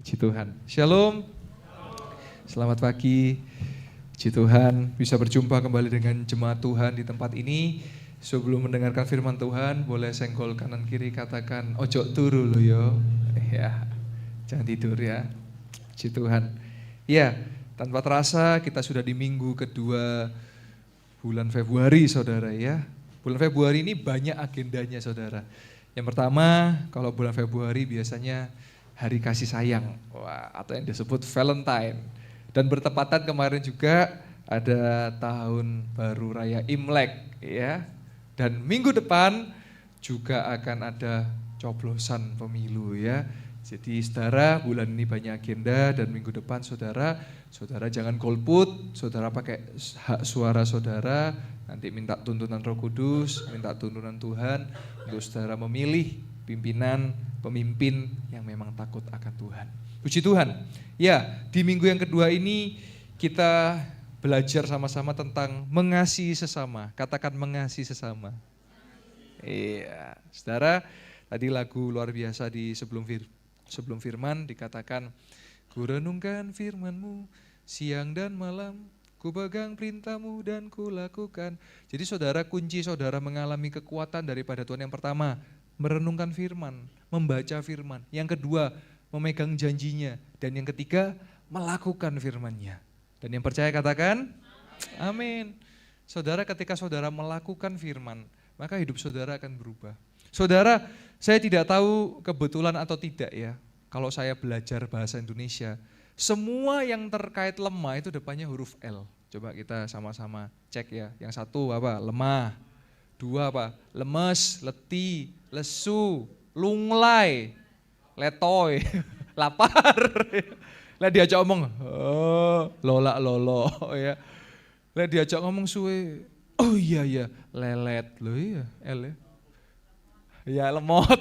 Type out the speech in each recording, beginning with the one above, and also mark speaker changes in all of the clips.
Speaker 1: Puji Tuhan. Shalom. Selamat pagi. Puji Tuhan bisa berjumpa kembali dengan jemaat Tuhan di tempat ini. Sebelum mendengarkan firman Tuhan, boleh senggol kanan kiri katakan ojo turu lo yo. Ya, jangan tidur ya. Puji Tuhan. Ya, tanpa terasa kita sudah di minggu kedua bulan Februari saudara ya. Bulan Februari ini banyak agendanya saudara. Yang pertama, kalau bulan Februari biasanya hari kasih sayang, atau yang disebut Valentine. Dan bertepatan kemarin juga ada tahun baru raya Imlek, ya. Dan minggu depan juga akan ada coblosan pemilu, ya. Jadi saudara, bulan ini banyak agenda dan minggu depan saudara jangan golput, saudara pakai hak suara saudara, nanti minta tuntunan Roh Kudus, minta tuntunan Tuhan untuk saudara memilih pemimpin yang memang takut akan Tuhan. Puji Tuhan. Ya, di minggu yang kedua ini kita belajar sama-sama tentang mengasihi sesama. Katakan mengasihi sesama. Iya, saudara, tadi lagu luar biasa di sebelum firman dikatakan, ku renungkan firman-Mu siang dan malam, ku pegang perintah-Mu dan ku lakukan. Jadi saudara, kunci saudara mengalami kekuatan daripada Tuhan yang pertama, merenungkan firman, membaca firman. Yang kedua, memegang janjinya. Dan yang ketiga, melakukan firman-Nya. Dan yang percaya katakan, amin. Saudara, ketika saudara melakukan firman, maka hidup saudara akan berubah. Saudara, saya tidak tahu kebetulan atau tidak ya, kalau saya belajar bahasa Indonesia, semua yang terkait lemah itu depannya huruf L. Coba kita sama-sama cek ya. Yang satu apa? Lemah. Dua apa? Lemes, letih, lesu, lunglai, letoy, lapar. Lah diajak ngomong, lolak lolo ya. Lah diajak ngomong suwe, oh iya lelet loh iya, L ya. Ya lemot,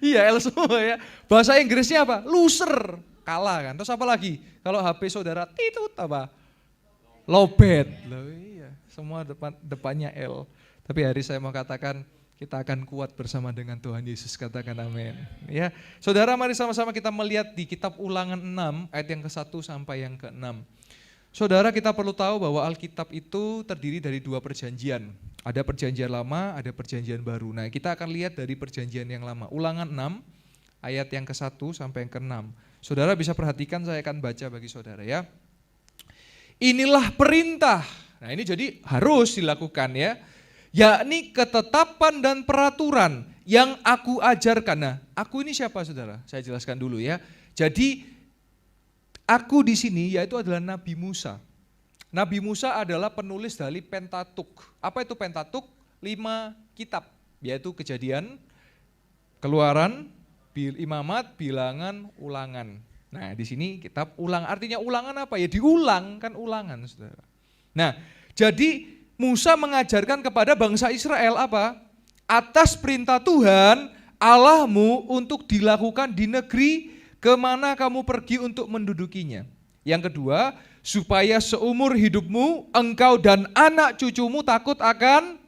Speaker 1: iya L semua ya. Bahasa Inggrisnya apa? Loser, kalah kan. Terus apa lagi? Kalau HP saudara titut apa? Lowbat, loh iya. Semua depannya L. Tapi hari saya mau katakan kita akan kuat bersama dengan Tuhan Yesus, katakan amin. Ya, saudara, mari sama-sama kita melihat di kitab Ulangan 6 ayat yang ke-1 sampai yang ke-6. Saudara, kita perlu tahu bahwa Alkitab itu terdiri dari dua perjanjian. Ada perjanjian lama, ada perjanjian baru. Nah, kita akan lihat dari perjanjian yang lama. Ulangan 6 ayat yang ke-1 sampai yang ke-6. Saudara bisa perhatikan, saya akan baca bagi saudara ya. Inilah perintah. Nah, ini jadi harus dilakukan ya. Yakni ketetapan dan peraturan yang aku ajarkan. Nah, aku ini siapa saudara? Saya jelaskan dulu ya. Jadi aku di sini yaitu adalah Nabi Musa. Nabi Musa adalah penulis dari Pentatuk. Apa itu Pentatuk? 5 kitab, yaitu Kejadian, Keluaran, Imamat, Bilangan, Ulangan. Nah, di sini kitab Ulangan. Artinya ulangan apa? Ya diulang, kan ulangan saudara. Nah, jadi Musa mengajarkan kepada bangsa Israel apa? Atas perintah Tuhan Allahmu untuk dilakukan di negeri kemana kamu pergi untuk mendudukinya. Yang kedua, supaya seumur hidupmu engkau dan anak cucumu takut akan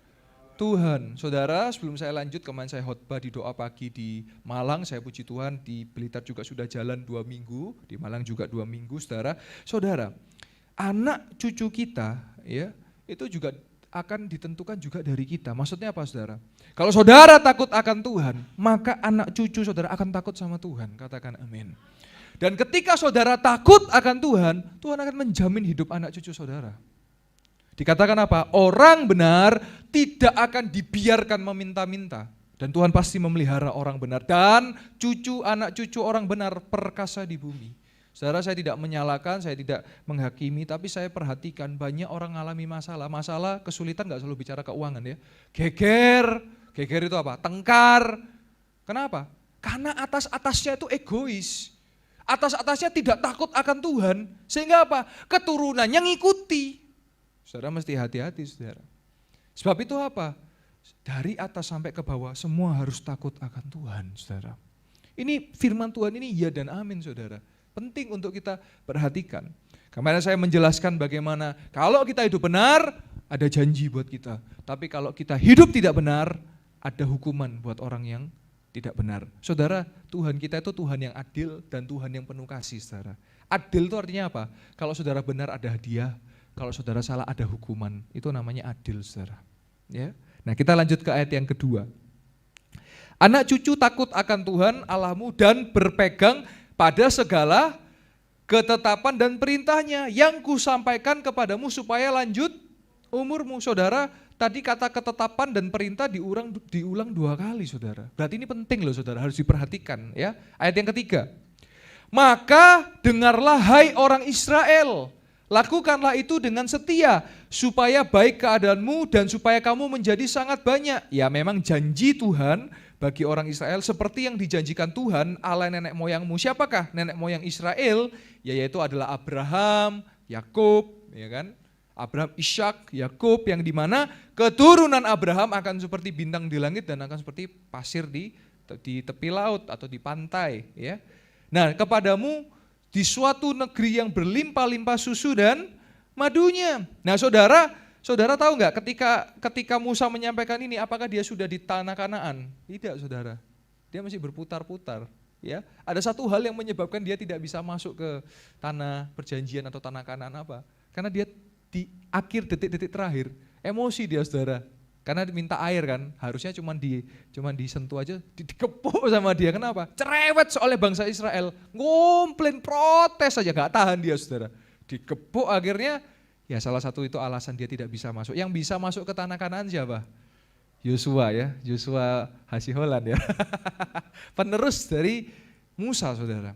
Speaker 1: Tuhan. Saudara, sebelum saya lanjut, kemarin saya khotbah di doa pagi di Malang, saya puji Tuhan, di Blitar juga sudah jalan 2 minggu, di Malang juga 2 minggu, saudara. Saudara, anak cucu kita ya, itu juga akan ditentukan juga dari kita. Maksudnya apa saudara? Kalau saudara takut akan Tuhan, maka anak cucu saudara akan takut sama Tuhan. Katakan amin. Dan ketika saudara takut akan Tuhan, Tuhan akan menjamin hidup anak cucu saudara. Dikatakan apa? Orang benar tidak akan dibiarkan meminta-minta. Dan Tuhan pasti memelihara orang benar. Dan anak cucu orang benar perkasa di bumi. Saudara, saya tidak menyalahkan, saya tidak menghakimi, tapi saya perhatikan banyak orang mengalami masalah kesulitan, gak selalu bicara keuangan ya. Geger itu apa? Tengkar. Kenapa? Karena atas-atasnya itu egois. Atas-atasnya tidak takut akan Tuhan, sehingga apa? Keturunannya ngikuti. Saudara mesti hati-hati saudara. Sebab itu apa? Dari atas sampai ke bawah semua harus takut akan Tuhan saudara. Ini firman Tuhan ini ya dan amin saudara. Penting untuk kita perhatikan. Kemarin saya menjelaskan bagaimana kalau kita hidup benar, ada janji buat kita. Tapi kalau kita hidup tidak benar, ada hukuman buat orang yang Tidak benar. Saudara, Tuhan kita itu Tuhan yang adil dan Tuhan yang penuh kasih, saudara. Adil itu artinya apa? Kalau saudara benar ada hadiah, kalau saudara salah ada hukuman. Itu namanya adil, saudara. Ya. Nah, kita lanjut ke ayat yang kedua. Anak cucu takut akan Tuhan Allahmu dan berpegang pada segala ketetapan dan perintahnya yang kusampaikan kepadamu supaya lanjut umurmu. Saudara, tadi kata ketetapan dan perintah diulang 2 kali, saudara. Berarti ini penting loh, saudara, harus diperhatikan ya. Ayat yang ketiga. Maka dengarlah hai orang Israel, lakukanlah itu dengan setia, supaya baik keadaanmu dan supaya kamu menjadi sangat banyak. Ya memang janji Tuhan bagi orang Israel seperti yang dijanjikan Tuhan Allah nenek moyangmu. Siapakah nenek moyang Israel? Yaitu adalah Abraham, Yakub, ya kan? Abraham, Ishak, Yakub, yang dimana keturunan Abraham akan seperti bintang di langit dan akan seperti pasir di tepi laut atau di pantai. Ya. Nah, kepadamu di suatu negeri yang berlimpah-limpah susu dan madunya. Nah, saudara tahu nggak ketika Musa menyampaikan ini, apakah dia sudah di tanah Kanaan? Tidak, saudara. Dia masih berputar-putar. Ya, ada satu hal yang menyebabkan dia tidak bisa masuk ke tanah perjanjian atau tanah Kanaan apa? Karena dia di akhir detik-detik terakhir emosi dia, saudara, karena minta air kan, harusnya cuman disentuh aja, dikepuk sama dia. Kenapa? Cerewet soalnya bangsa Israel, ngomplain, protes aja, gak tahan dia, saudara, dikepuk. Akhirnya ya salah satu itu alasan dia tidak bisa masuk. Yang bisa masuk ke tanah Kanaan siapa? Yosua ya, Yosua Hasiholan ya, penerus dari Musa, saudara.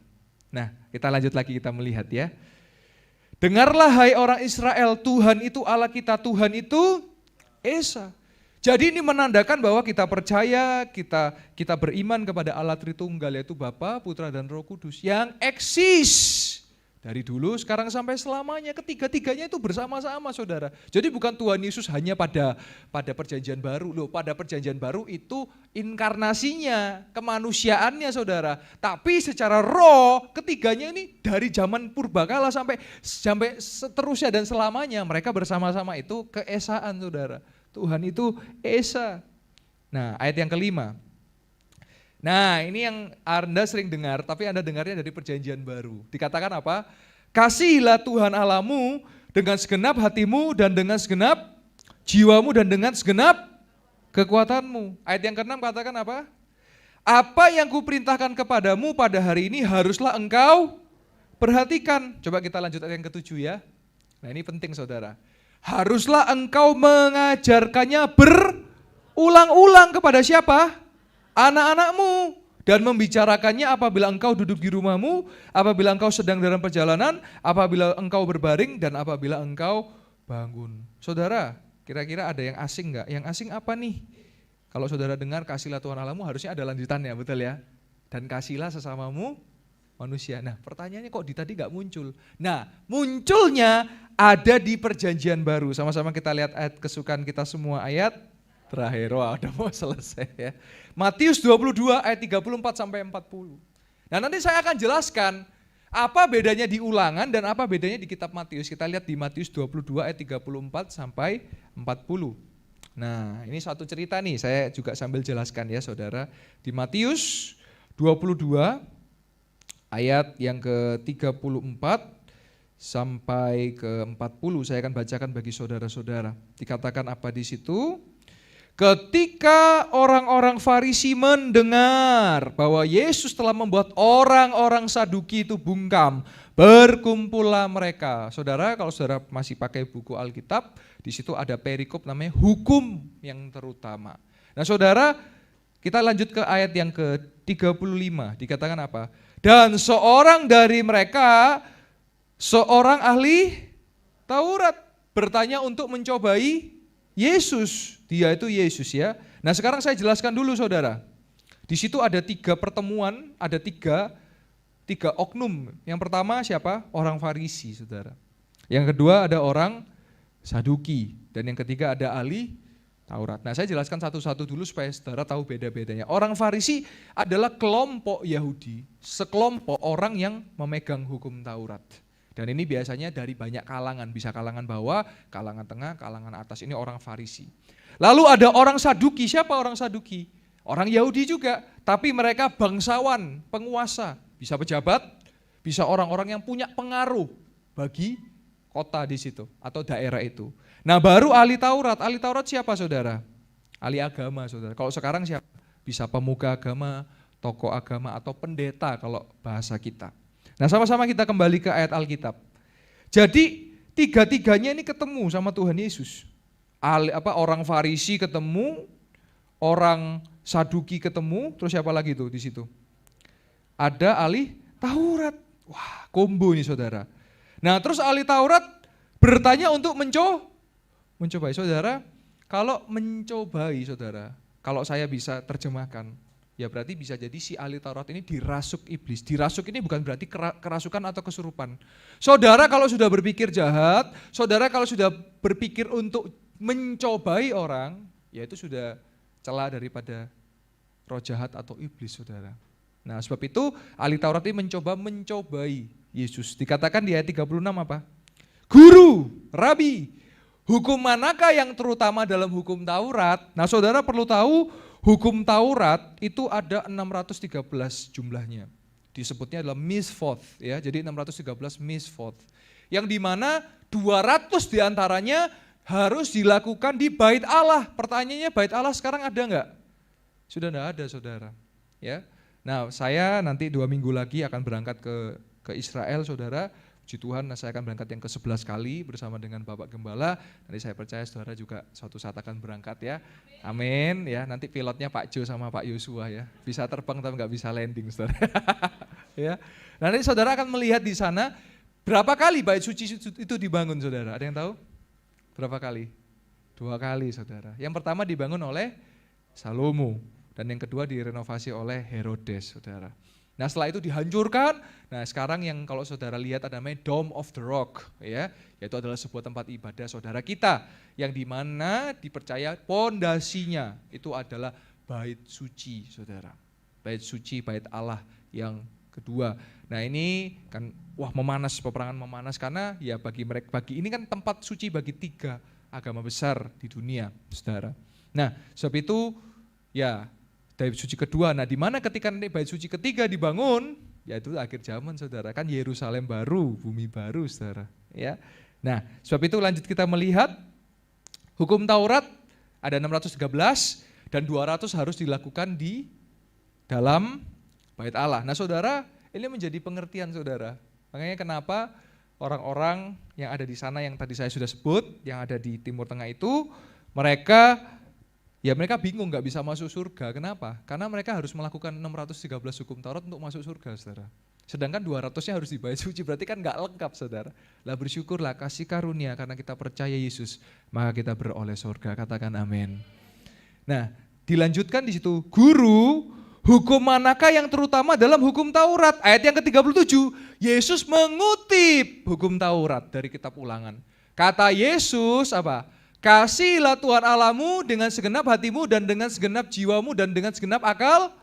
Speaker 1: Nah, kita lanjut lagi, kita melihat ya. Dengarlah hai orang Israel, Tuhan itu Allah kita, Tuhan itu Esa. Jadi ini menandakan bahwa kita percaya, kita beriman kepada Allah Tritunggal, yaitu Bapa, Putra dan Roh Kudus yang eksis dari dulu, sekarang sampai selamanya. Ketiga-tiganya itu bersama-sama, saudara. Jadi bukan Tuhan Yesus hanya pada perjanjian baru. Loh, pada perjanjian baru itu inkarnasinya, kemanusiaannya, saudara. Tapi secara roh, ketiganya ini dari zaman purbakala sampai seterusnya dan selamanya. Mereka bersama-sama itu keesaan, saudara. Tuhan itu Esa. Nah, ayat yang kelima. Nah, ini yang Anda sering dengar, tapi Anda dengarnya dari perjanjian baru. Dikatakan apa? Kasihilah Tuhan Allahmu dengan segenap hatimu dan dengan segenap jiwamu dan dengan segenap kekuatanmu. Ayat yang ke-6 katakan apa? Apa yang kuperintahkan kepadamu pada hari ini haruslah engkau perhatikan. Coba kita lanjut ayat yang ke-7 ya. Nah, ini penting, saudara. Haruslah engkau mengajarkannya berulang-ulang kepada siapa? Anak-anakmu, dan membicarakannya apabila engkau duduk di rumahmu, apabila engkau sedang dalam perjalanan, apabila engkau berbaring, dan apabila engkau bangun. Saudara, kira-kira ada yang asing enggak? Yang asing apa nih? Kalau saudara dengar kasihlah Tuhan Allahmu, harusnya ada lanjutannya, betul ya? Dan kasihlah sesamamu manusia. Nah, pertanyaannya kok di tadi enggak muncul? Nah, munculnya ada di perjanjian baru. Sama-sama kita lihat ayat kesukaan kita semua, ayat terakhir. Wah, udah mau selesai ya. Matius 22 ayat 34 sampai 40. Nah, nanti saya akan jelaskan apa bedanya di Ulangan dan apa bedanya di kitab Matius. Kita lihat di Matius 22 ayat 34 sampai 40. Nah, ini satu cerita nih, saya juga sambil jelaskan ya, saudara. Di Matius 22 ayat yang ke-34 sampai ke-40, saya akan bacakan bagi saudara-saudara. Dikatakan apa di situ? Ketika orang-orang Farisi mendengar bahwa Yesus telah membuat orang-orang Saduki itu bungkam, berkumpullah mereka. Saudara, kalau saudara masih pakai buku Alkitab, di situ ada perikop namanya hukum yang terutama. Nah, saudara, kita lanjut ke ayat yang ke-35. Dikatakan apa? Dan seorang dari mereka, seorang ahli Taurat, bertanya untuk mencobai Yesus. Dia itu Yesus ya. Nah, sekarang saya jelaskan dulu, saudara. Di situ ada 3 pertemuan, ada tiga oknum. Yang pertama siapa? Orang Farisi, saudara. Yang kedua ada orang Saduki. Dan yang ketiga ada ahli Taurat. Nah, saya jelaskan satu-satu dulu supaya saudara tahu beda-bedanya. Orang Farisi adalah kelompok Yahudi, sekelompok orang yang memegang hukum Taurat. Dan ini biasanya dari banyak kalangan, bisa kalangan bawah, kalangan tengah, kalangan atas. Ini orang Farisi. Lalu ada orang Saduki. Siapa orang Saduki? Orang Yahudi juga, tapi mereka bangsawan, penguasa, bisa pejabat, bisa orang-orang yang punya pengaruh bagi kota di situ atau daerah itu. Nah baru ahli Taurat siapa saudara? Ahli agama saudara. Kalau sekarang siapa? Bisa pemuka agama, tokoh agama atau pendeta kalau bahasa kita. Nah sama-sama kita kembali ke ayat Alkitab. Jadi tiga-tiganya ini ketemu sama Tuhan Yesus. Orang Farisi ketemu, orang Saduki ketemu, terus siapa lagi tuh di situ? Ada ahli Taurat. Wah, kombo nih saudara. Nah, terus ahli Taurat bertanya untuk mencobai. Saudara, kalau mencobai saudara, kalau saya bisa terjemahkan, ya berarti bisa jadi si ahli Taurat ini dirasuk iblis. Dirasuk ini bukan berarti kerasukan atau kesurupan. Saudara kalau sudah berpikir jahat, saudara kalau sudah berpikir untuk mencobai orang, ya itu sudah celah daripada roh jahat atau iblis saudara. Nah sebab itu ahli Taurat ini mencobai Yesus. Dikatakan di ayat 36 apa? Guru, Rabi, hukum manakah yang terutama dalam hukum Taurat? Nah saudara perlu tahu hukum Taurat itu ada 613 jumlahnya. Disebutnya adalah misvoth ya. Jadi 613 misvoth. Yang dimana 200 diantaranya harus dilakukan di bait Allah. Pertanyaannya bait Allah sekarang ada enggak? Sudah enggak ada saudara. Ya. Nah saya nanti 2 minggu lagi akan berangkat ke Israel saudara. Puji Tuhan saya akan berangkat yang ke-11 kali bersama dengan Bapak Gembala. Nanti saya percaya saudara juga suatu saat akan berangkat ya. Amin ya. Nanti pilotnya Pak Jo sama Pak Yosua ya. Bisa terbang tapi enggak bisa landing saudara. Ya. Nanti saudara akan melihat di sana berapa kali bait suci itu dibangun saudara. Ada yang tahu? Berapa kali? 2 kali saudara. Yang pertama dibangun oleh Salomo dan yang kedua direnovasi oleh Herodes saudara. Nah setelah itu dihancurkan, nah sekarang yang kalau saudara lihat ada namanya Dome of the Rock ya, yaitu adalah sebuah tempat ibadah saudara kita yang dimana dipercaya pondasinya itu adalah bait suci saudara. Bait suci, bait Allah yang kedua. Nah ini kan peperangan memanas karena ya bagi ini kan tempat suci bagi 3 agama besar di dunia, saudara. Nah sebab itu ya bait suci kedua. Nah di mana ketika nanti bait suci ketiga dibangun, yaitu akhir zaman, saudara. Kan Yerusalem baru, bumi baru, saudara. Ya. Nah sebab itu lanjut kita melihat hukum Taurat ada 613 dan 200 harus dilakukan di dalam bait Allah. Nah saudara, ini menjadi pengertian saudara. Makanya kenapa orang-orang yang ada di sana yang tadi saya sudah sebut, yang ada di Timur Tengah itu, mereka bingung gak bisa masuk surga. Kenapa? Karena mereka harus melakukan 613 hukum Taurat untuk masuk surga saudara. Sedangkan 200-nya harus di bait suci, berarti kan gak lengkap saudara. Lah bersyukurlah kasih karunia karena kita percaya Yesus, maka kita beroleh surga. Katakan amin. Nah dilanjutkan di situ, guru, hukum manakah yang terutama dalam hukum Taurat? Ayat yang ke-37, Yesus mengutip hukum Taurat dari kitab Ulangan. Kata Yesus apa? Kasihilah Tuhan Allahmu dengan segenap hatimu dan dengan segenap jiwamu dan dengan segenap akal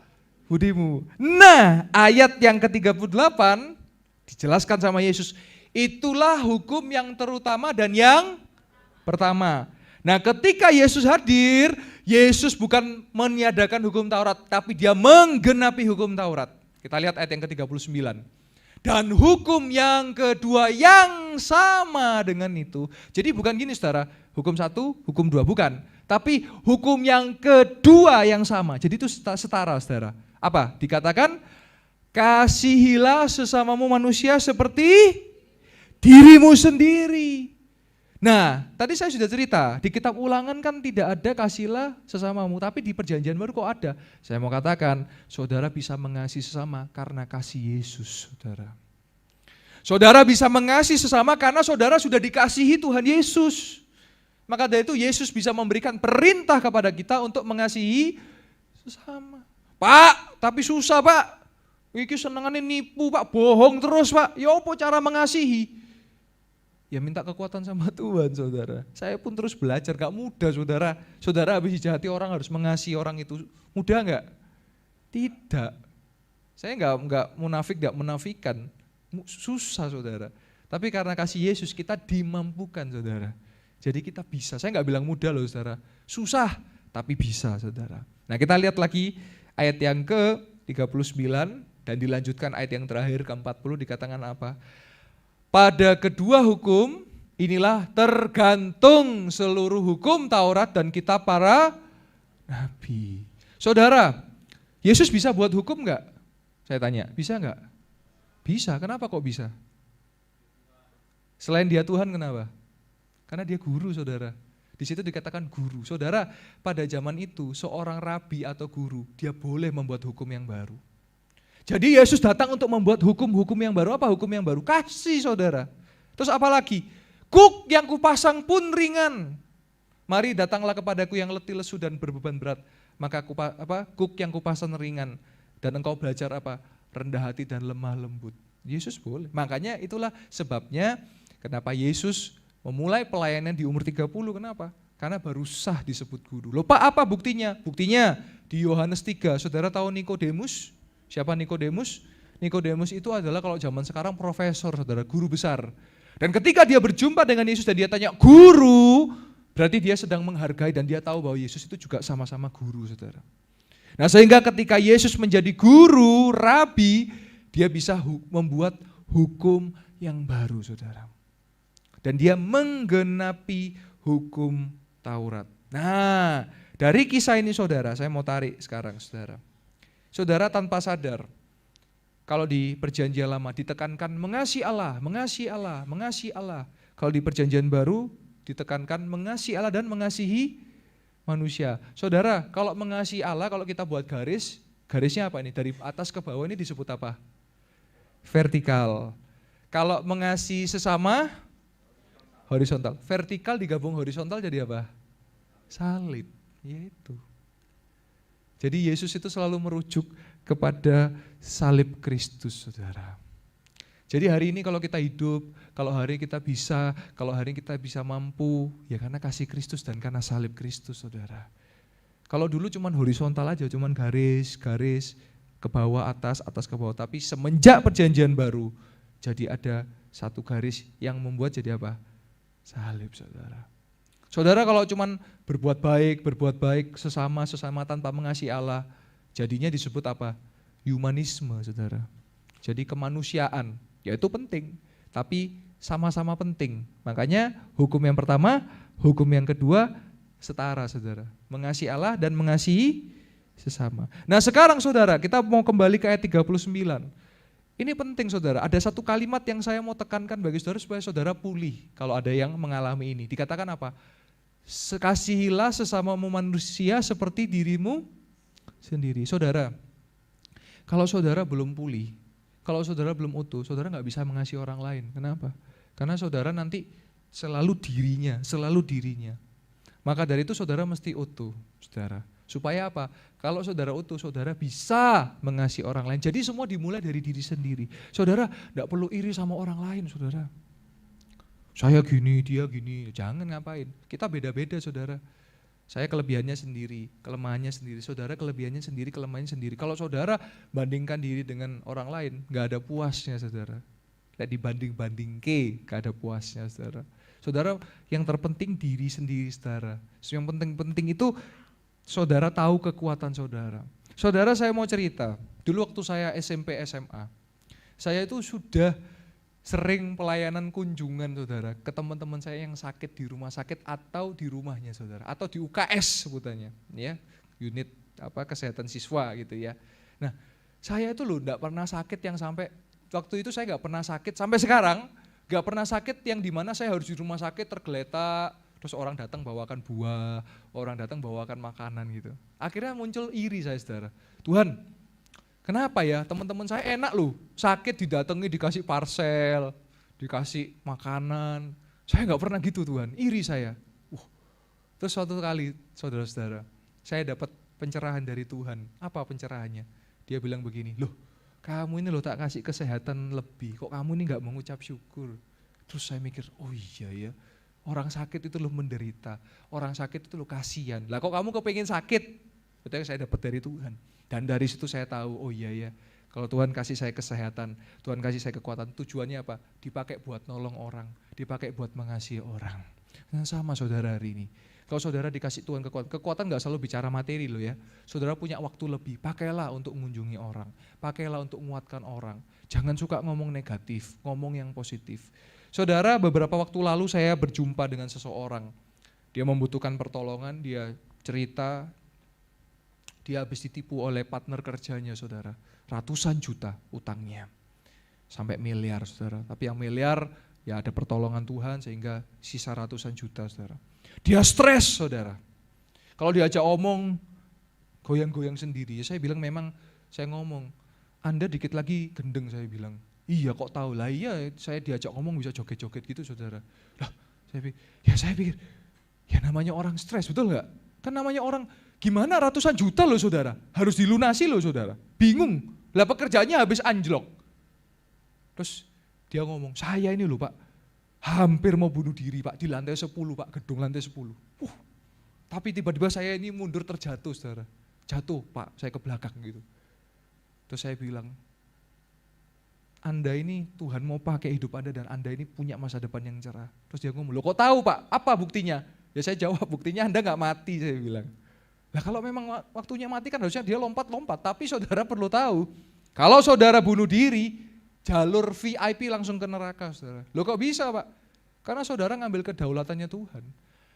Speaker 1: budimu. Nah ayat yang ke-38 dijelaskan sama Yesus. Itulah hukum yang terutama dan yang pertama. Nah ketika Yesus hadir, Yesus bukan meniadakan hukum Taurat, tapi dia menggenapi hukum Taurat. Kita lihat ayat yang ke-39. Dan hukum yang kedua yang sama dengan itu. Jadi bukan gini saudara, hukum 1, hukum 2, bukan. Tapi hukum yang kedua yang sama. Jadi itu setara saudara. Apa? Dikatakan, kasihilah sesamamu manusia seperti dirimu sendiri. Nah, tadi saya sudah cerita, di kitab Ulangan kan tidak ada kasihilah sesamamu, tapi di perjanjian baru kok ada. Saya mau katakan, saudara bisa mengasihi sesama karena kasih Yesus, saudara. Saudara bisa mengasihi sesama karena saudara sudah dikasihi Tuhan Yesus. Maka dari itu Yesus bisa memberikan perintah kepada kita untuk mengasihi sesama. Pak, tapi susah pak, ini senengannya nipu pak, bohong terus pak, ya apa cara mengasihi? Ya minta kekuatan sama Tuhan saudara. Saya pun terus belajar, gak mudah saudara. Saudara habis dijahati orang harus mengasihi orang itu. Mudah gak? Tidak. Saya gak munafik, gak menafikan. Susah saudara. Tapi karena kasih Yesus kita dimampukan saudara. Jadi kita bisa. Saya gak bilang mudah loh saudara. Susah, tapi bisa saudara. Nah kita lihat lagi ayat yang ke-39 dan dilanjutkan ayat yang terakhir ke-40 dikatakan apa? Pada kedua hukum inilah tergantung seluruh hukum Taurat dan kitab para nabi. Saudara, Yesus bisa buat hukum enggak? Saya tanya, bisa enggak? Bisa, kenapa kok bisa? Selain dia Tuhan kenapa? Karena dia guru saudara. Di situ dikatakan guru. Saudara, pada zaman itu seorang rabi atau guru, dia boleh membuat hukum yang baru. Jadi Yesus datang untuk membuat hukum-hukum yang baru. Apa hukum yang baru? Kasih saudara. Terus apa lagi? Kuk yang kupasang pun ringan. Mari datanglah kepadaku yang letih lesu dan berbeban berat. Maka kuk yang kupasang ringan. Dan engkau belajar apa? Rendah hati dan lemah lembut. Yesus boleh. Makanya itulah sebabnya kenapa Yesus memulai pelayanan di umur 30. Kenapa? Karena baru sah disebut guru. Loh Pak, apa buktinya? Buktinya di Yohanes 3. Saudara tahu Nikodemus? Siapa Nikodemus? Nikodemus itu adalah kalau zaman sekarang profesor, saudara, guru besar. Dan ketika dia berjumpa dengan Yesus dan dia tanya, guru, berarti dia sedang menghargai dan dia tahu bahwa Yesus itu juga sama-sama guru, saudara. Nah sehingga ketika Yesus menjadi guru, rabi, dia bisa membuat hukum yang baru, saudara. Dan dia menggenapi hukum Taurat. Nah, dari kisah ini saudara, saya mau tarik sekarang saudara. Saudara tanpa sadar, kalau di perjanjian lama ditekankan mengasihi Allah, mengasihi Allah, mengasihi Allah. Kalau di perjanjian baru ditekankan mengasihi Allah dan mengasihi manusia. Saudara, kalau mengasihi Allah, kalau kita buat garis, garisnya apa ini? Dari atas ke bawah ini disebut apa? Vertikal. Kalau mengasihi sesama, horizontal. Vertikal digabung horizontal jadi apa? Salib. Yaitu. Jadi Yesus itu selalu merujuk kepada salib Kristus, saudara. Jadi hari ini kalau kita hidup, kalau hari kita bisa, kalau hari kita bisa mampu, ya karena kasih Kristus dan karena salib Kristus, saudara. Kalau dulu cuman horizontal aja, cuman garis ke bawah, atas ke bawah. Tapi semenjak perjanjian baru, jadi ada satu garis yang membuat jadi apa? Salib, saudara. Saudara kalau cuman berbuat baik sesama tanpa mengasihi Allah, jadinya disebut apa? Humanisme, saudara. Jadi kemanusiaan, ya itu penting, tapi sama-sama penting. Makanya hukum yang pertama, hukum yang kedua setara, saudara. Mengasihi Allah dan mengasihi sesama. Nah sekarang saudara, kita mau kembali ke ayat 39. Ini penting saudara, ada satu kalimat yang saya mau tekankan bagi saudara supaya saudara pulih kalau ada yang mengalami ini. Dikatakan apa? Kasihilah sesamamu manusia seperti dirimu sendiri. Saudara, kalau saudara belum pulih, kalau saudara belum utuh, saudara gak bisa mengasihi orang lain. Kenapa? Karena saudara nanti selalu dirinya. Maka dari itu saudara mesti utuh, saudara. Supaya apa? Kalau saudara utuh, saudara bisa mengasihi orang lain. Jadi semua dimulai dari diri sendiri. Saudara gak perlu iri sama orang lain, saudara. Saya gini, dia gini, jangan ngapain. Kita beda-beda saudara. Saya kelebihannya sendiri, kelemahannya sendiri. Saudara kelebihannya sendiri, kelemahannya sendiri. Kalau saudara bandingkan diri dengan orang lain, gak ada puasnya saudara. Tidak dibanding-banding gak ada puasnya saudara. Saudara yang terpenting diri sendiri saudara. Yang penting-penting itu saudara tahu kekuatan saudara. Saudara saya mau cerita, dulu waktu saya SMP SMA, saya itu sudah sering pelayanan kunjungan saudara ke teman-teman saya yang sakit di rumah sakit atau di rumahnya saudara, atau di UKS sebutannya, ya unit kesehatan siswa gitu ya. Nah saya itu loh enggak pernah sakit yang sampai, waktu itu saya enggak pernah sakit sampai sekarang, enggak pernah sakit yang dimana saya harus di rumah sakit tergeletak, terus orang datang bawakan buah, orang datang bawakan makanan gitu. Akhirnya muncul iri saya saudara, Tuhan kenapa ya teman-teman saya enak loh, sakit didatangi dikasih parcel, dikasih makanan. Saya nggak pernah gitu Tuhan, iri saya. Terus suatu kali saudara-saudara, saya dapat pencerahan dari Tuhan. Apa pencerahannya? Dia bilang begini, loh kamu ini loh tak kasih kesehatan lebih, kok kamu ini nggak mengucap syukur. Terus saya mikir, oh iya ya, orang sakit itu loh menderita, orang sakit itu loh kasihan. Lah kok kamu kepengen sakit? Itu yang saya dapat dari Tuhan. Dan dari situ saya tahu, oh iya ya, kalau Tuhan kasih saya kesehatan, Tuhan kasih saya kekuatan, tujuannya apa? Dipakai buat nolong orang, dipakai buat mengasihi orang. Nah, sama saudara hari ini. Kalau saudara dikasih Tuhan kekuatan nggak selalu bicara materi loh ya. Saudara punya waktu lebih, pakailah untuk mengunjungi orang, pakailah untuk menguatkan orang. Jangan suka ngomong negatif, ngomong yang positif. Saudara, beberapa waktu lalu saya berjumpa dengan seseorang. Dia membutuhkan pertolongan, dia cerita, dia habis ditipu oleh partner kerjanya saudara. Ratusan juta utangnya, sampai miliar saudara. Tapi yang miliar ya ada pertolongan Tuhan sehingga sisa ratusan juta saudara. Dia stres saudara. Kalau diajak omong, goyang-goyang sendiri. Saya bilang memang, saya ngomong, Anda dikit lagi gendeng saya bilang. Iya kok tahu lah, iya saya diajak ngomong bisa joget-joget gitu saudara. Lah saya pikir, ya namanya orang stres betul gak? Kan namanya orang, gimana ratusan juta loh saudara, harus dilunasi loh saudara. Bingung, lah pekerjaannya habis anjlok. Terus dia ngomong, saya ini loh Pak, hampir mau bunuh diri Pak, di lantai 10 Pak, gedung lantai 10. Tapi tiba-tiba saya ini mundur terjatuh saudara. Jatuh Pak, saya ke belakang gitu. Terus saya bilang, Anda ini Tuhan mau pakai hidup Anda dan Anda ini punya masa depan yang cerah. Terus dia ngomong, loh kok tahu Pak, apa buktinya? Ya saya jawab, buktinya Anda gak mati saya bilang. Nah kalau memang waktunya mati kan harusnya dia lompat-lompat, tapi saudara perlu tahu, kalau saudara bunuh diri, jalur VIP langsung ke neraka saudara. Loh kok bisa Pak? Karena saudara ngambil kedaulatannya Tuhan.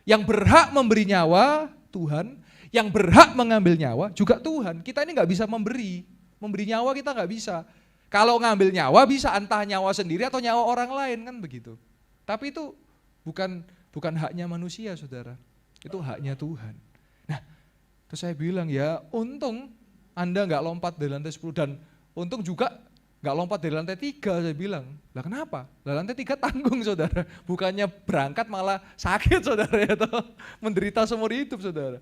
Speaker 1: Yang berhak memberi nyawa Tuhan, yang berhak mengambil nyawa juga Tuhan. Kita ini gak bisa memberi nyawa kita gak bisa. Kalau ngambil nyawa bisa entah nyawa sendiri atau nyawa orang lain kan begitu. Tapi itu bukan haknya manusia saudara, itu haknya Tuhan. Nah terus saya bilang ya untung Anda gak lompat dari lantai 10 dan untung juga gak lompat dari lantai 3 saya bilang. Lah kenapa? Lah lantai 3 tanggung saudara, bukannya berangkat malah sakit saudara atau menderita seumur hidup saudara.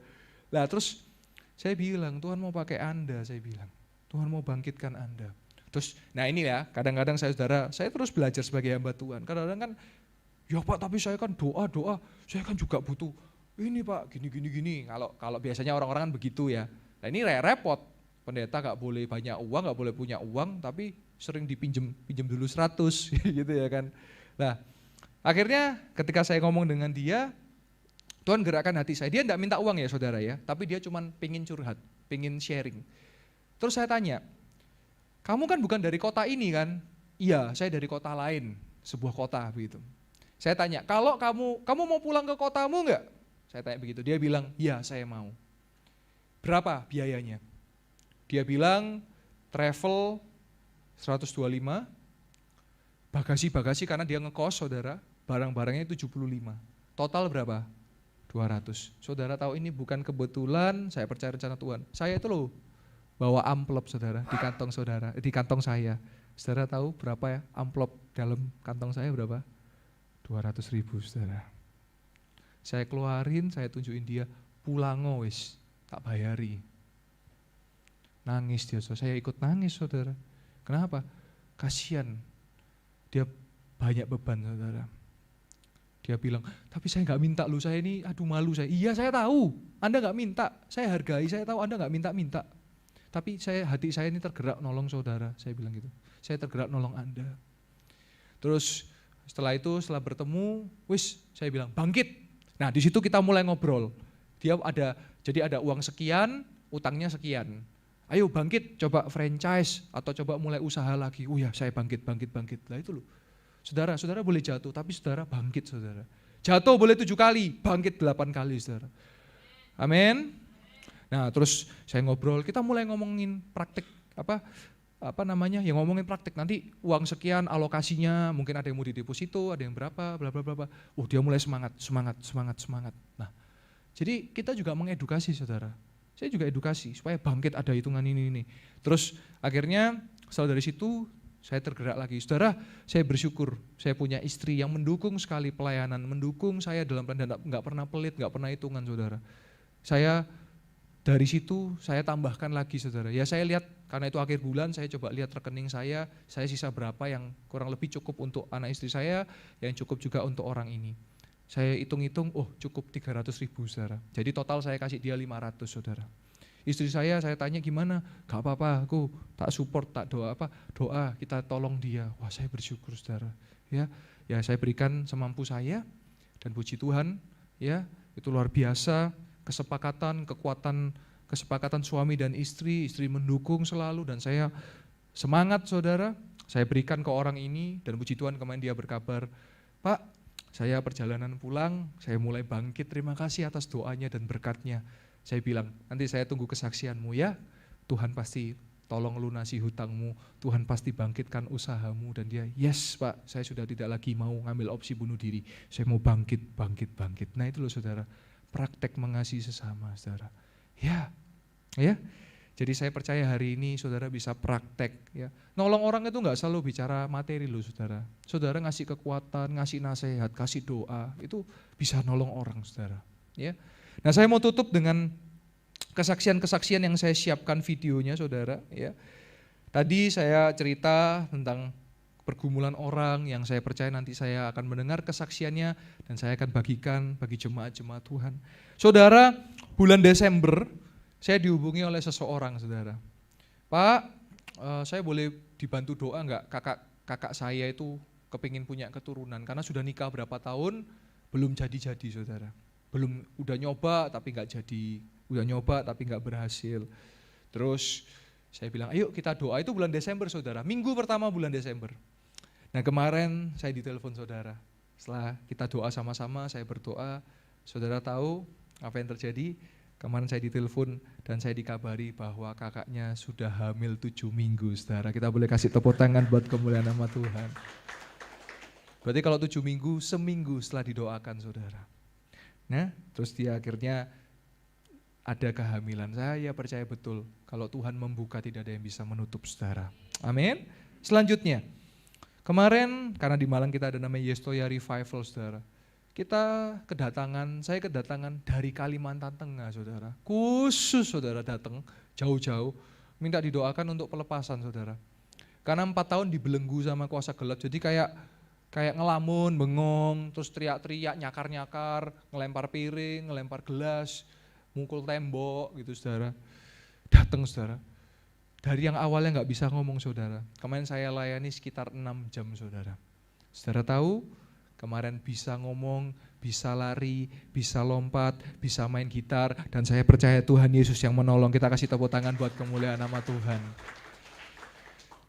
Speaker 1: Lah terus saya bilang Tuhan mau pakai Anda, saya bilang Tuhan mau bangkitkan Anda. Terus, nah ini ya, kadang-kadang saya terus belajar sebagai hamba Tuhan. Kadang-kadang kan, ya Pak tapi saya kan doa, saya kan juga butuh ini Pak, gini. Kalau biasanya orang-orang kan begitu ya. Nah ini repot, pendeta gak boleh banyak uang, gak boleh punya uang, tapi sering pinjem dulu 100 gitu ya kan. Nah akhirnya ketika saya ngomong dengan dia, Tuhan gerakkan hati saya. Dia gak minta uang ya saudara ya, tapi dia cuma pengen curhat, pengen sharing. Terus saya tanya, kamu kan bukan dari kota ini kan? Iya, saya dari kota lain, sebuah kota begitu. Saya tanya, kalau kamu mau pulang ke kotamu enggak? Saya tanya begitu, dia bilang, iya saya mau. Berapa biayanya? Dia bilang, travel 125, bagasi karena dia ngekos saudara, barang-barangnya 75. Total berapa? 200. Saudara tahu ini bukan kebetulan, saya percaya rencana Tuhan. Saya itu loh, bawa amplop saudara di kantong saudara, di kantong saya. Saudara tahu berapa ya amplop dalam kantong saya berapa? 200.000 saudara. Saya keluarin, saya tunjukin dia, pulang wis, tak bayari. Nangis dia, saya ikut nangis saudara. Kenapa? Kasihan, dia banyak beban saudara. Dia bilang, tapi saya gak minta loh, saya ini aduh malu saya. Iya saya tahu, Anda gak minta, saya hargai, saya tahu Anda gak minta-minta. Tapi hati saya ini tergerak nolong saudara, saya bilang gitu. Saya tergerak nolong Anda. Terus setelah bertemu, saya bilang bangkit. Nah di situ kita mulai ngobrol. Jadi ada uang sekian, utangnya sekian. Ayo bangkit, coba franchise atau coba mulai usaha lagi. Oh ya saya bangkit. Lah itu loh. Saudara boleh jatuh, tapi saudara bangkit saudara. Jatuh boleh 7 kali, bangkit 8 kali saudara. Amin. Nah terus saya ngobrol, kita mulai ngomongin praktik yang ngomongin praktik. Nanti uang sekian alokasinya, mungkin ada yang mau dideposito, ada yang berapa, bla bla bla. Dia mulai semangat. Nah jadi kita juga mengedukasi saudara. Saya juga edukasi supaya bangkit ada hitungan ini. Terus akhirnya setelah dari situ saya tergerak lagi. Saudara, saya bersyukur saya punya istri yang mendukung sekali pelayanan, mendukung saya dalam pelayanan, gak pernah pelit, gak pernah hitungan saudara. Dari situ saya tambahkan lagi saudara, ya saya lihat karena itu akhir bulan saya coba lihat rekening saya sisa berapa yang kurang lebih cukup untuk anak istri saya, yang cukup juga untuk orang ini. Saya hitung-hitung, cukup 300.000 saudara, jadi total saya kasih dia 500 saudara. Istri saya tanya gimana, gak apa-apa aku tak support, tak doa kita tolong dia. Wah saya bersyukur saudara, ya saya berikan semampu saya dan puji Tuhan, Ya, itu luar biasa, kesepakatan, kesepakatan suami dan istri mendukung selalu dan saya semangat saudara, saya berikan ke orang ini dan puji Tuhan kemarin dia berkabar, Pak, saya perjalanan pulang, saya mulai bangkit, terima kasih atas doanya dan berkatnya. Saya bilang, nanti saya tunggu kesaksianmu ya, Tuhan pasti tolong lunasi hutangmu, Tuhan pasti bangkitkan usahamu. Dan dia, yes Pak, saya sudah tidak lagi mau ngambil opsi bunuh diri, saya mau bangkit. Nah itu loh saudara, praktek mengasihi sesama saudara. Ya. Jadi saya percaya hari ini saudara bisa praktek ya. Nolong orang itu enggak selalu bicara materi loh saudara. Saudara ngasih kekuatan, ngasih nasihat, kasih doa, itu bisa nolong orang saudara. Ya. Nah saya mau tutup dengan kesaksian-kesaksian yang saya siapkan videonya saudara. Ya. Tadi saya cerita tentang pergumulan orang yang saya percaya nanti saya akan mendengar kesaksiannya dan saya akan bagikan bagi jemaat-jemaat Tuhan. Saudara, bulan Desember saya dihubungi oleh seseorang saudara. Pak, saya boleh dibantu doa enggak? Kakak saya itu kepingin punya keturunan karena sudah nikah berapa tahun belum jadi saudara. Udah nyoba tapi enggak jadi, udah nyoba tapi enggak berhasil. Terus saya bilang, ayo kita doa, itu bulan Desember saudara, minggu pertama bulan Desember. Nah kemarin saya ditelepon saudara, setelah kita doa sama-sama, saya berdoa, saudara tahu apa yang terjadi? Kemarin saya ditelepon dan saya dikabari bahwa kakaknya sudah hamil 7 minggu saudara. Kita boleh kasih tepuk tangan buat kemuliaan nama Tuhan. Berarti kalau 7 minggu, seminggu setelah didoakan saudara. Nah terus dia akhirnya ada kehamilan. Saya percaya betul kalau Tuhan membuka tidak ada yang bisa menutup saudara. Amin. Selanjutnya, kemarin karena di Malang kita ada namanya Yestoya Revival saudara. Saya kedatangan dari Kalimantan Tengah saudara. Khusus saudara datang jauh-jauh minta didoakan untuk pelepasan saudara. Karena 4 tahun dibelenggu sama kuasa gelap, jadi kayak ngelamun, bengong, terus teriak-teriak, nyakar-nyakar, ngelempar piring, ngelempar gelas, mukul tembok gitu saudara. Datang saudara. Dari yang awalnya nggak bisa ngomong saudara. Kemarin saya layani sekitar 6 jam saudara. Saudara tahu? Kemarin bisa ngomong, bisa lari, bisa lompat, bisa main gitar, dan saya percaya Tuhan Yesus yang menolong. Kita kasih tepuk tangan buat kemuliaan nama Tuhan.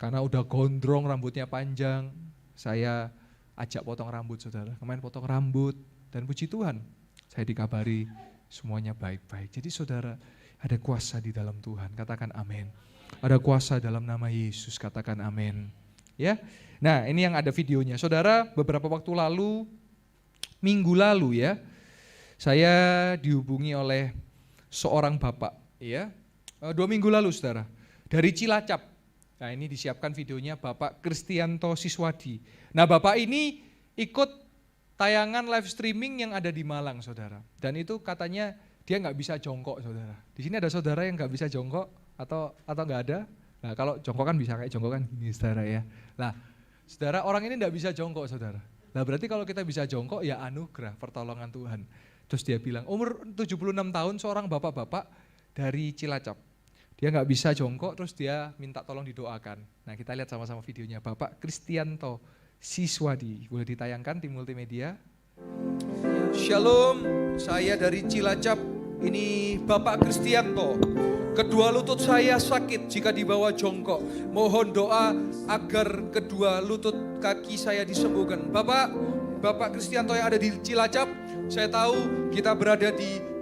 Speaker 1: Karena udah gondrong, rambutnya panjang, saya ajak potong rambut saudara. Kemarin potong rambut, dan puji Tuhan, saya dikabari semuanya baik-baik. Jadi saudara, ada kuasa di dalam Tuhan, katakan amin. Ada kuasa dalam nama Yesus, katakan amin. Ya. Nah ini yang ada videonya. Saudara, beberapa waktu lalu, minggu lalu ya, saya dihubungi oleh seorang bapak ya. 2 minggu lalu saudara, dari Cilacap. Nah ini disiapkan videonya Bapak Kristianto Siswadi. Nah bapak ini ikut tayangan live streaming yang ada di Malang saudara. Dan itu katanya dia nggak bisa jongkok saudara. Di sini ada saudara yang nggak bisa jongkok atau nggak ada? Nah kalau jongkok kan bisa kayak jongkok kan gini saudara ya. Nah saudara, orang ini enggak bisa jongkok saudara. Nah berarti kalau kita bisa jongkok ya anugerah, pertolongan Tuhan. Terus dia bilang, umur 76 tahun seorang bapak-bapak dari Cilacap. Dia enggak bisa jongkok, terus dia minta tolong didoakan. Nah kita lihat sama-sama videonya, Bapak Kristianto Siswadi. Boleh ditayangkan di multimedia. Shalom, saya dari Cilacap, ini Bapak Kristianto. Kedua lutut saya sakit jika dibawa jongkok. Mohon doa agar kedua lutut kaki saya disembuhkan. Bapak Kristianto yang ada di Cilacap, saya tahu kita berada di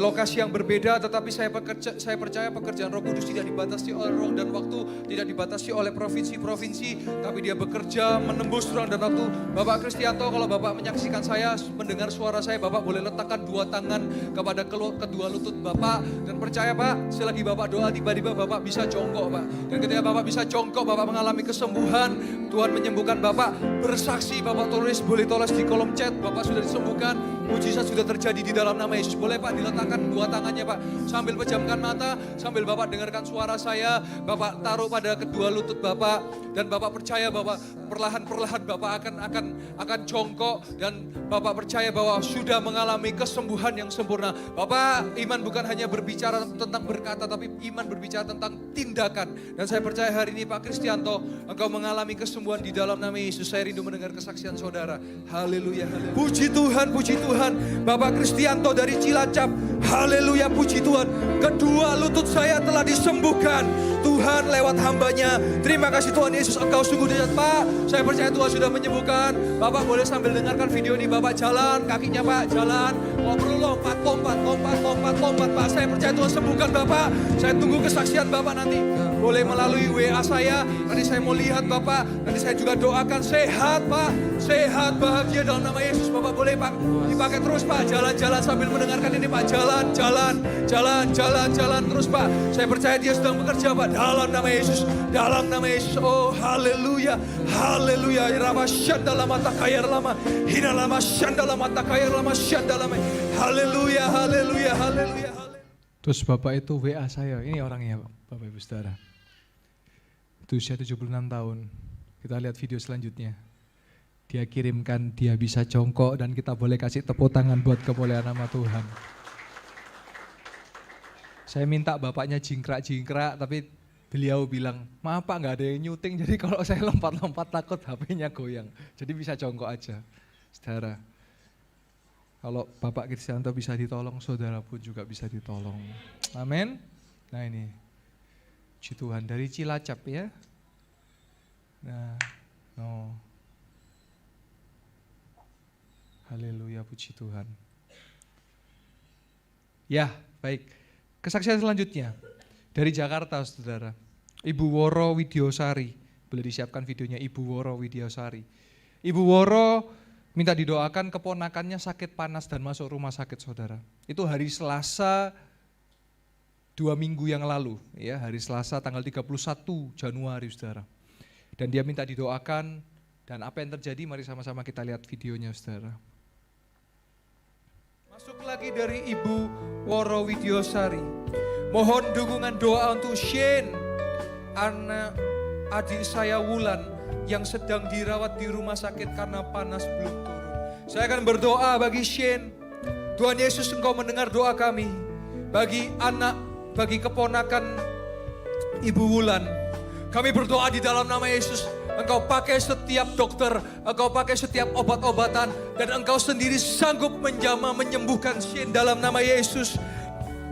Speaker 1: lokasi yang berbeda, tetapi saya percaya pekerjaan Roh Kudus tidak dibatasi oleh ruang dan waktu, tidak dibatasi oleh provinsi-provinsi, tapi dia bekerja menembus ruang dan waktu. Bapak Kristianto, kalau Bapak menyaksikan saya, mendengar suara saya, Bapak boleh letakkan 2 tangan kepada kedua lutut Bapak, dan percaya Pak, selagi Bapak doa tiba-tiba Bapak bisa jongkok Pak. Dan ketika Bapak bisa jongkok, Bapak mengalami kesembuhan, Tuhan menyembuhkan Bapak. Bersaksi Bapak boleh tulis di kolom chat, Bapak sudah disembuhkan, mujizat sudah terjadi di dalam nama Yesus. Boleh Pak diletakkan 2 tangannya Pak, sambil pejamkan mata, sambil Bapak dengarkan suara saya, Bapak taruh pada kedua lutut Bapak, dan Bapak percaya bahwa perlahan-perlahan Bapak akan jongkok, dan Bapak percaya bahwa sudah mengalami kesembuhan yang sempurna. Bapak, iman bukan hanya berbicara tentang berkata, tapi iman berbicara tentang tindakan. Dan saya percaya hari ini Pak Kristianto, engkau mengalami kesembuhan di dalam nama Yesus. Saya rindu mendengar kesaksian saudara. Haleluya, haleluya. Puji Tuhan, puji Tuhan. Tuhan. Bapak Kristianto dari Cilacap, haleluya, puji Tuhan. Kedua lutut saya telah disembuhkan Tuhan lewat hambanya. Terima kasih Tuhan Yesus, Engkau sungguh dahsyat Pak. Saya percaya Tuhan sudah menyembuhkan. Bapak boleh sambil dengarkan video ini, Bapak jalan, kakinya Pak jalan. Kalau perlu lompat Pak. Saya percaya Tuhan sembuhkan Bapak. Saya tunggu kesaksian Bapak nanti. Boleh melalui WA saya. Nanti saya mau lihat Bapak. Nanti saya juga doakan sehat Pak. Sehat, bahagia dalam nama Yesus. Bapak boleh Pak dipakai terus Pak. Jalan-jalan sambil mendengarkan ini Pak. Jalan terus Pak. Saya percaya dia sedang bekerja Pak. Dalam nama Yesus. Dalam nama Yesus. Oh haleluya. Haleluya. Rama syanda lama takayar lama. Hina lama syanda lama takayar lama syanda lama. Haleluya. Terus Bapak itu WA saya. Ini orangnya Bapak Ibu Saudara. Itu usia 76 tahun. Kita lihat video selanjutnya. Dia kirimkan dia bisa jongkok dan kita boleh kasih tepuk tangan buat kemuliaan nama Tuhan. Saya minta bapaknya jingkrak, tapi beliau bilang, maaf Pak nggak ada yang nyuting, jadi kalau saya lompat-lompat takut HP-nya goyang. Jadi bisa jongkok aja, saudara. Kalau Bapak Kristianto bisa ditolong, saudara pun juga bisa ditolong. Amin. Nah ini, puji Tuhan dari Cilacap ya. Nah, no. Haleluya, puji Tuhan. Ya, baik. Kesaksian selanjutnya dari Jakarta, saudara. Ibu Woro Widyosari. Boleh disiapkan videonya Ibu Woro Widyosari. Ibu Woro minta didoakan keponakannya sakit panas dan masuk rumah sakit, saudara. Itu hari Selasa 2 minggu yang lalu, ya, hari Selasa tanggal 31 Januari, saudara. Dan dia minta didoakan, dan apa yang terjadi mari sama-sama kita lihat videonya, saudara. Masuk lagi dari Ibu Woro Widyosari. Mohon dukungan doa untuk Shane, anak adik saya Wulan yang sedang dirawat di rumah sakit karena panas belum turun. Saya akan berdoa bagi Shane. Tuhan Yesus, Engkau mendengar doa kami. Bagi anak, bagi keponakan Ibu Wulan. Kami berdoa di dalam nama Yesus. Engkau pakai setiap dokter, Engkau pakai setiap obat-obatan, dan Engkau sendiri sanggup menjamah, menyembuhkan Shane dalam nama Yesus.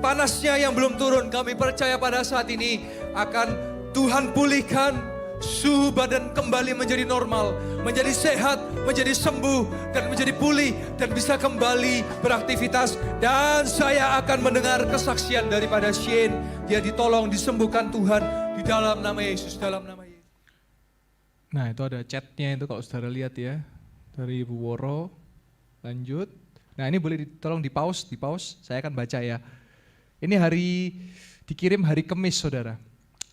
Speaker 1: Panasnya yang belum turun, kami percaya pada saat ini akan Tuhan pulihkan suhu badan kembali menjadi normal, menjadi sehat, menjadi sembuh, dan menjadi pulih, dan bisa kembali beraktivitas. Dan saya akan mendengar kesaksian daripada Shane. Dia ditolong, disembuhkan Tuhan di dalam nama Yesus, dalam nama Yesus. Nah itu ada chatnya itu kalau saudara lihat ya, dari Ibu Woro. Lanjut. Nah ini boleh tolong di pause, saya akan baca ya. Ini dikirim hari Kamis, saudara.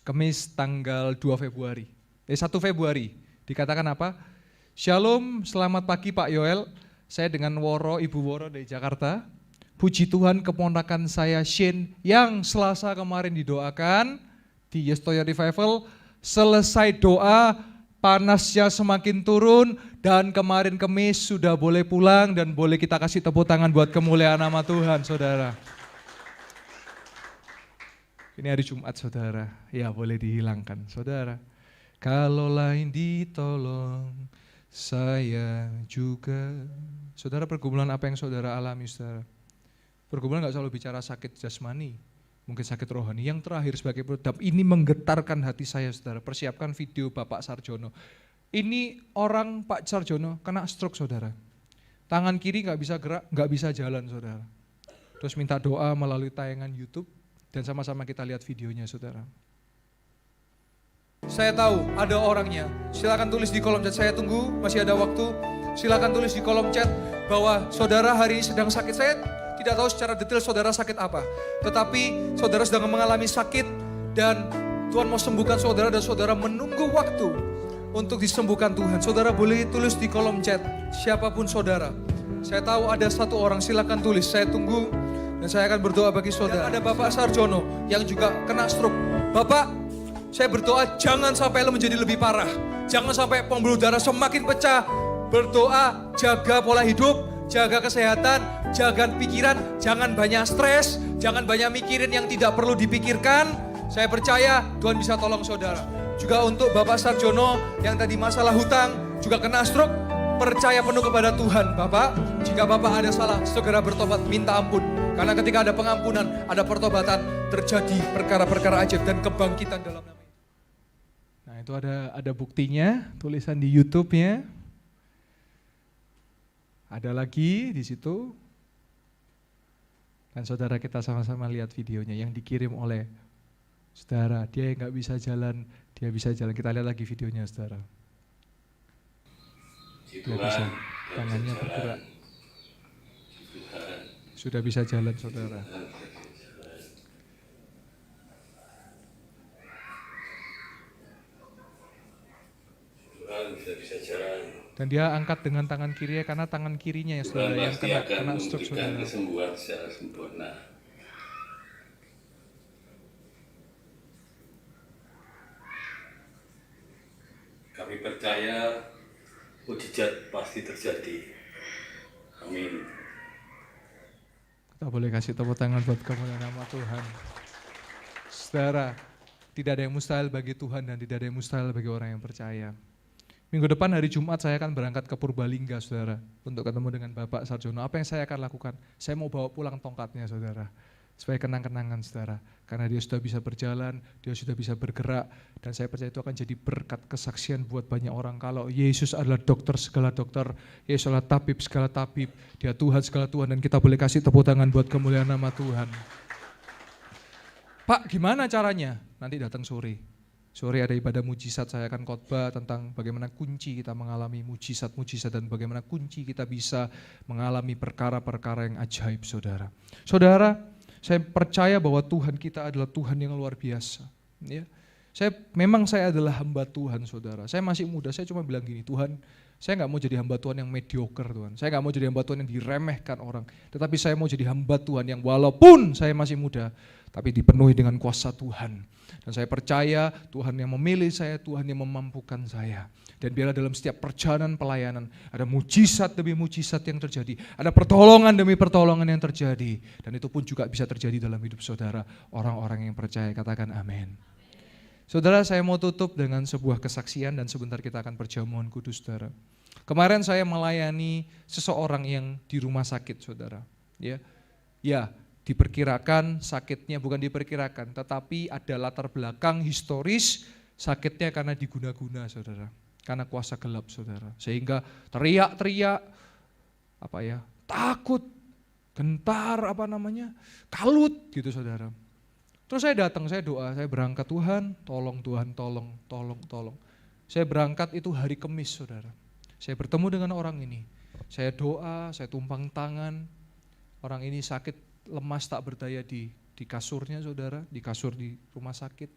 Speaker 1: Kamis tanggal 1 Februari. Dikatakan apa? Shalom, selamat pagi Pak Yoel. Saya dengan Ibu Woro dari Jakarta. Puji Tuhan, keponakan saya Shane yang Selasa kemarin didoakan di Yestoya Revival. Selesai doa, panasnya semakin turun, dan kemarin Kamis sudah boleh pulang dan boleh kita kasih tepuk tangan buat kemuliaan nama Tuhan, saudara. Ini hari Jumat, saudara. Ya boleh dihilangkan, saudara. Kalau lain ditolong, saya juga. Saudara, pergumulan apa yang saudara alami, saudara? Pergumulan gak selalu bicara sakit jasmani, mungkin sakit rohani. Yang terakhir sebagai penutup, ini menggetarkan hati saya, saudara. Persiapkan video Bapak Sarjono. Ini orang Pak Sarjono kena stroke, saudara. Tangan kiri gak bisa gerak, gak bisa jalan, saudara. Terus minta doa melalui tayangan YouTube. Dan sama-sama kita lihat videonya, saudara. Saya tahu ada orangnya. Silakan tulis di kolom chat, saya tunggu, masih ada waktu. Silakan tulis di kolom chat bahwa saudara hari ini sedang sakit. Saya tidak tahu secara detail saudara sakit apa. Tetapi saudara sedang mengalami sakit dan Tuhan mau sembuhkan saudara, dan saudara menunggu waktu untuk disembuhkan Tuhan. Saudara boleh tulis di kolom chat, siapapun saudara. Saya tahu ada satu orang, silakan tulis, saya tunggu. Dan saya akan berdoa bagi saudara. Dan ada Bapak Sarjono yang juga kena stroke. Bapak, saya berdoa jangan sampai menjadi lebih parah. Jangan sampai pembuluh darah semakin pecah. Berdoa, jaga pola hidup, jaga kesehatan, jaga pikiran, jangan banyak stres, jangan banyak mikirin yang tidak perlu dipikirkan. Saya percaya Tuhan bisa tolong saudara. Juga untuk Bapak Sarjono yang tadi masalah hutang, juga kena stroke. percaya penuh kepada Tuhan. Bapak, jika Bapak ada salah, segera bertobat, minta ampun. Karena ketika ada pengampunan, ada pertobatan, terjadi perkara-perkara ajaib dan kebangkitan dalam nama itu. Nah, itu ada buktinya, tulisan di YouTube-nya. Ada lagi di situ. Dan saudara, kita sama-sama lihat videonya yang dikirim oleh saudara. Dia yang nggak bisa jalan, dia bisa jalan. Kita lihat lagi videonya, saudara. Dia bisa, tangannya bergerak. Sudah bisa jalan, saudara. Dan dia angkat dengan tangan kirinya karena tangan kirinya ya saudara yang kena stroke saudara.
Speaker 2: Kesembuhan secara sempurna. Kami percaya mujizat pasti terjadi. Amin.
Speaker 1: Kita boleh kasih tepuk tangan buat kemuliaan nama Tuhan. Saudara, tidak ada yang mustahil bagi Tuhan dan tidak ada yang mustahil bagi orang yang percaya. Minggu depan hari Jumat saya akan berangkat ke Purbalingga, saudara, untuk ketemu dengan Bapak Sarjono. Apa yang saya akan lakukan? Saya mau bawa pulang tongkatnya, saudara, supaya kenang-kenangan, saudara. Karena dia sudah bisa berjalan, dia sudah bisa bergerak, dan saya percaya itu akan jadi berkat kesaksian buat banyak orang. Kalau Yesus adalah dokter segala dokter, Yesus adalah tabib segala tabib, dia Tuhan segala Tuhan, dan kita boleh kasih tepuk tangan buat kemuliaan nama Tuhan. Pak, gimana caranya? Nanti datang sore. Sore ada ibadah mujizat, saya akan khotbah tentang bagaimana kunci kita mengalami mujizat-mujizat dan bagaimana kunci kita bisa mengalami perkara-perkara yang ajaib, saudara. Saudara, saya percaya bahwa Tuhan kita adalah Tuhan yang luar biasa. Ya. Memang saya adalah hamba Tuhan, saudara. Saya masih muda, saya cuma bilang gini, Tuhan, saya nggak mau jadi hamba Tuhan yang mediocre, Tuhan. Saya nggak mau jadi hamba Tuhan yang diremehkan orang. Tetapi saya mau jadi hamba Tuhan yang walaupun saya masih muda, tapi dipenuhi dengan kuasa Tuhan. Dan saya percaya Tuhan yang memilih saya, Tuhan yang memampukan saya. Dan biarlah dalam setiap perjalanan pelayanan ada mujizat demi mujizat yang terjadi. Ada pertolongan demi pertolongan yang terjadi. Dan itu pun juga bisa terjadi dalam hidup saudara, orang-orang yang percaya. Katakan amin. Saudara, saya mau tutup dengan sebuah kesaksian dan sebentar kita akan perjamuan kudus, saudara. Kemarin saya melayani seseorang yang di rumah sakit, saudara. Ya, diperkirakan sakitnya, bukan diperkirakan, tetapi ada latar belakang historis sakitnya karena diguna-guna, saudara. Karena kuasa gelap, saudara. Sehingga teriak-teriak, takut, gentar, kalut gitu, saudara. Terus saya datang, saya doa, saya berangkat, Tuhan, tolong Tuhan, tolong. Saya berangkat itu hari Kamis, saudara. Saya bertemu dengan orang ini. Saya doa, saya tumpang tangan. Orang ini sakit, lemas, tak berdaya di kasurnya, saudara, di kasur di rumah sakit.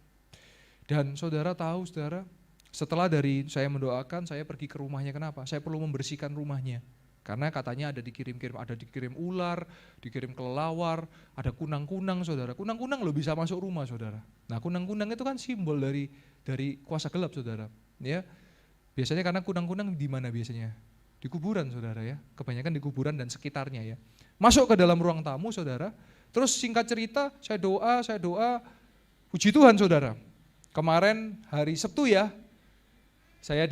Speaker 1: Dan saudara tahu, saudara, setelah dari saya mendoakan, saya pergi ke rumahnya. Kenapa? Saya perlu membersihkan rumahnya. Karena katanya ada dikirim ular, dikirim kelelawar, ada kunang-kunang, saudara. Kunang-kunang lo bisa masuk rumah, saudara. Nah, kunang-kunang itu kan simbol dari kuasa gelap, saudara. Ya, biasanya karena kunang-kunang di mana biasanya? Di kuburan, saudara ya. Kebanyakan di kuburan dan sekitarnya ya. Masuk ke dalam ruang tamu, saudara. Terus singkat cerita, saya doa, puji Tuhan, saudara. Kemarin hari Sabtu ya, saya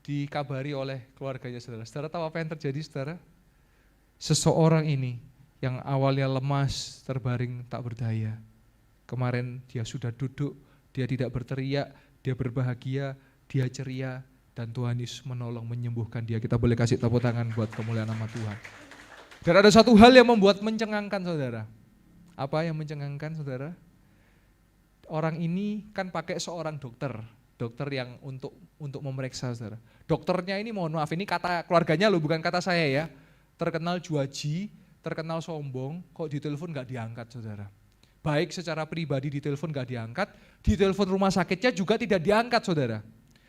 Speaker 1: dikabari oleh keluarganya, saudara. Saudara tahu apa yang terjadi, saudara? Seseorang ini yang awalnya lemas, terbaring, tak berdaya. Kemarin dia sudah duduk, dia tidak berteriak, dia berbahagia, dia ceria, dan Tuhan Yesus menolong, menyembuhkan dia. Kita boleh kasih tepuk tangan buat kemuliaan nama Tuhan. Dan ada satu hal yang membuat mencengangkan, saudara. Apa yang mencengangkan, saudara? Orang ini kan pakai seorang dokter yang untuk memeriksa, saudara. Dokternya ini, mohon maaf, ini kata keluarganya loh, bukan kata saya ya. Terkenal juaji, terkenal sombong, kok di telepon gak diangkat, saudara. Baik secara pribadi di telepon gak diangkat, di telepon rumah sakitnya juga tidak diangkat, saudara.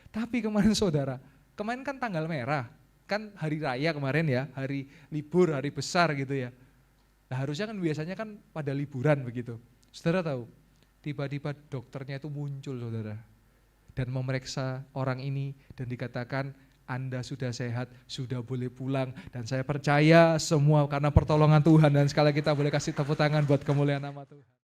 Speaker 1: Tapi kemarin, saudara, kemarin kan tanggal merah, kan hari raya kemarin ya, hari libur, hari besar gitu ya. Nah harusnya kan biasanya kan pada liburan begitu. Saudara tahu, tiba-tiba dokternya itu muncul, saudara. Dan memeriksa orang ini dan dikatakan Anda sudah sehat, sudah boleh pulang. Dan saya percaya semua karena pertolongan Tuhan. Dan sekali kita boleh kasih tepuk tangan buat kemuliaan nama Tuhan.